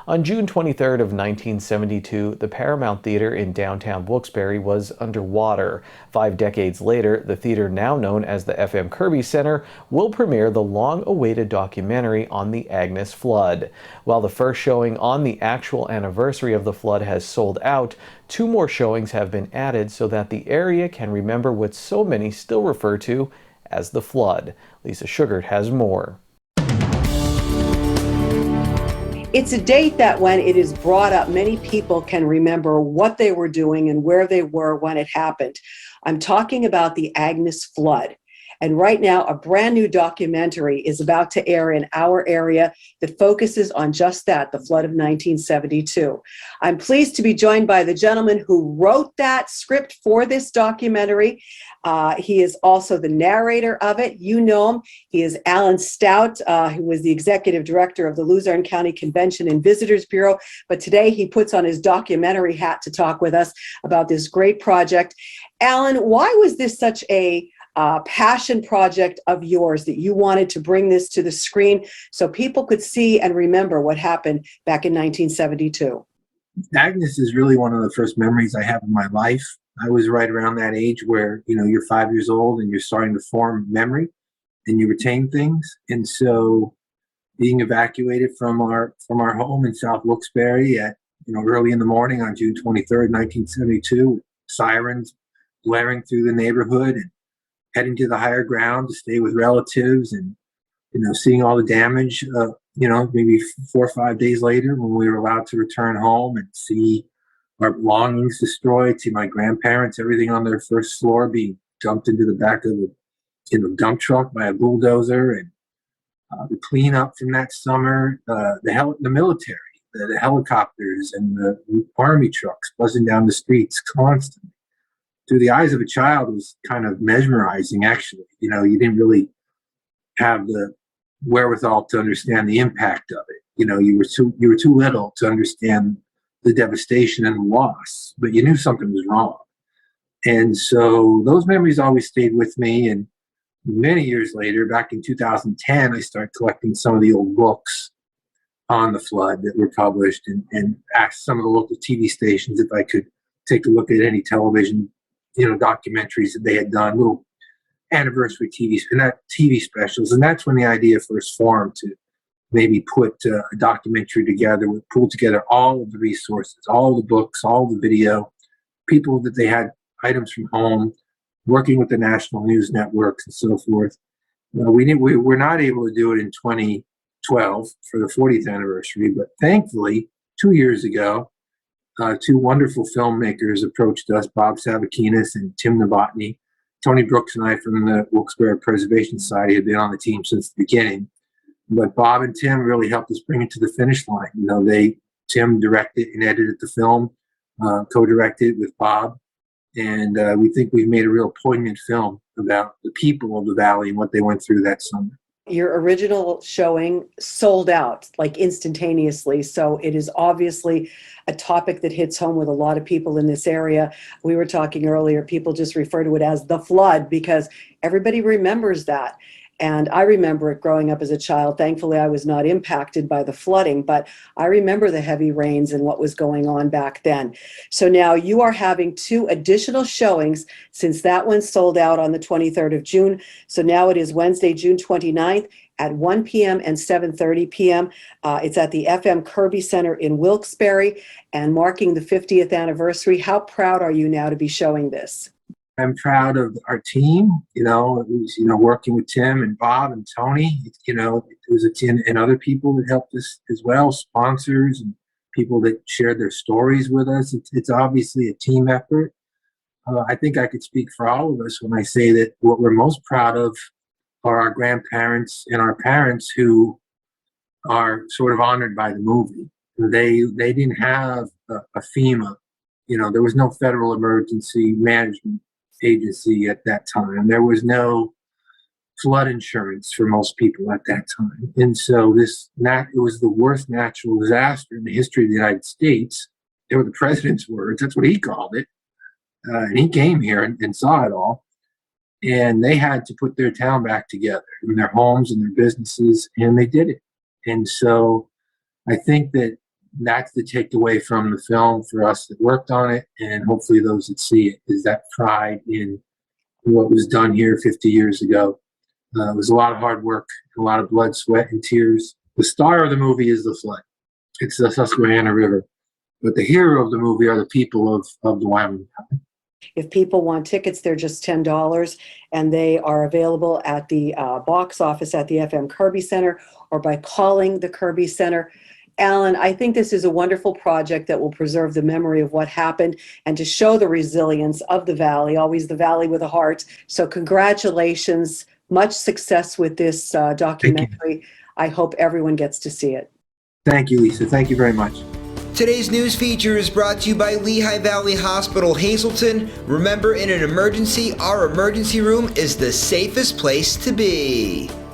On June 23rd of 1972, the Paramount Theater in downtown Wilkes-Barre was underwater. 5 decades later, the theater, now known as the FM Kirby Center, will premiere the long-awaited documentary on the Agnes flood. While the first showing on the actual anniversary of the flood has sold out, 2 more showings have been added so that the area can remember what so many still refer to as the flood. Lisa Sugart has more. It's a date that when it is brought up, many people can remember what they were doing and where they were when it happened. I'm talking about the Agnes flood. And right now, a brand new documentary is about to air in our area that focuses on just that, the flood of 1972. I'm pleased to be joined by the gentleman who wrote that script for this documentary. He is also the narrator of it. You know him. He is Alan Stout, who was the executive director of the Luzerne County Convention and Visitors Bureau. But today he puts on his documentary hat to talk with us about this great project. Alan, why was this such a passion project of yours that you wanted to bring this to the screen so people could see and remember what happened back in 1972? Agnes is really one of the first memories I have of my life. I was right around that age where, you're 5 years old and you're starting to form memory and you retain things. And so being evacuated from our home in South Wilkes-Barre at, early in the morning on June 23rd, 1972, sirens blaring through the neighborhood and heading to the higher ground to stay with relatives and, seeing all the damage, maybe 4 or 5 days later when we were allowed to return home and see our belongings destroyed, see my grandparents, everything on their first floor being dumped into the back of a dump truck by a bulldozer, and the cleanup from that summer, the military, the helicopters and the army trucks buzzing down the streets constantly. Through the eyes of a child, it was kind of mesmerizing, actually. You didn't really have the wherewithal to understand the impact of it. You were too little to understand the devastation and the loss, but you knew something was wrong. And so those memories always stayed with me. And many years later, back in 2010, I started collecting some of the old books on the flood that were published and asked some of the local TV stations if I could take a look at any television documentaries that they had done, little anniversary TV specials. And that's when the idea first formed to maybe put a documentary together, pull together all of the resources, all the books, all the video, people that they had items from home, working with the national news networks and so forth. We were not able to do it in 2012 for the 40th anniversary, but thankfully 2 years ago, 2 wonderful filmmakers approached us, Bob Savakinis and Tim Novotny. Tony Brooks and I from the Wilkes-Barre Preservation Society had been on the team since the beginning. But Bob and Tim really helped us bring it to the finish line. Tim directed and edited the film, co-directed with Bob. And we think we've made a real poignant film about the people of the Valley and what they went through that summer. Your original showing sold out like instantaneously. So it is obviously a topic that hits home with a lot of people in this area. We were talking earlier, people just refer to it as the flood because everybody remembers that. And I remember it growing up as a child. Thankfully, I was not impacted by the flooding, but I remember the heavy rains and what was going on back then. So now you are having 2 additional showings since that one sold out on the 23rd of June. So now it is Wednesday, June 29th at 1 p.m. and 7:30 p.m. It's at the FM Kirby Center in Wilkes-Barre and marking the 50th anniversary. How proud are you now to be showing this? I'm proud of our team. It was, working with Tim and Bob and Tony, it was a team and other people that helped us as well, sponsors and people that shared their stories with us. It's obviously a team effort. I think I could speak for all of us when I say that what we're most proud of are our grandparents and our parents who are sort of honored by the movie. They didn't have a FEMA, there was no Federal Emergency Management Agency at that time. There was no flood insurance for most people at that time. And so it was the worst natural disaster in the history of the United States. They were the president's words. That's what he called it. And he came here and saw it all. And they had to put their town back together and their homes and their businesses, and they did it. And so I think that that's the takeaway from the film for us that worked on it, and hopefully those that see it, is that pride in what was done here 50 years ago. It was a lot of hard work, a lot of blood, sweat, and tears. The star of the movie is the flood. It's the Susquehanna River. But the hero of the movie are the people of the Wyoming Valley. If people want tickets, they're just $10, and they are available at the box office at the FM Kirby Center or by calling the Kirby Center. Alan, I think this is a wonderful project that will preserve the memory of what happened and to show the resilience of the Valley, always the Valley with a heart. So congratulations, much success with this documentary. I hope everyone gets to see it. Thank you, Lisa. Thank you very much. Today's news feature is brought to you by Lehigh Valley Hospital, Hazleton. Remember, in an emergency, our emergency room is the safest place to be.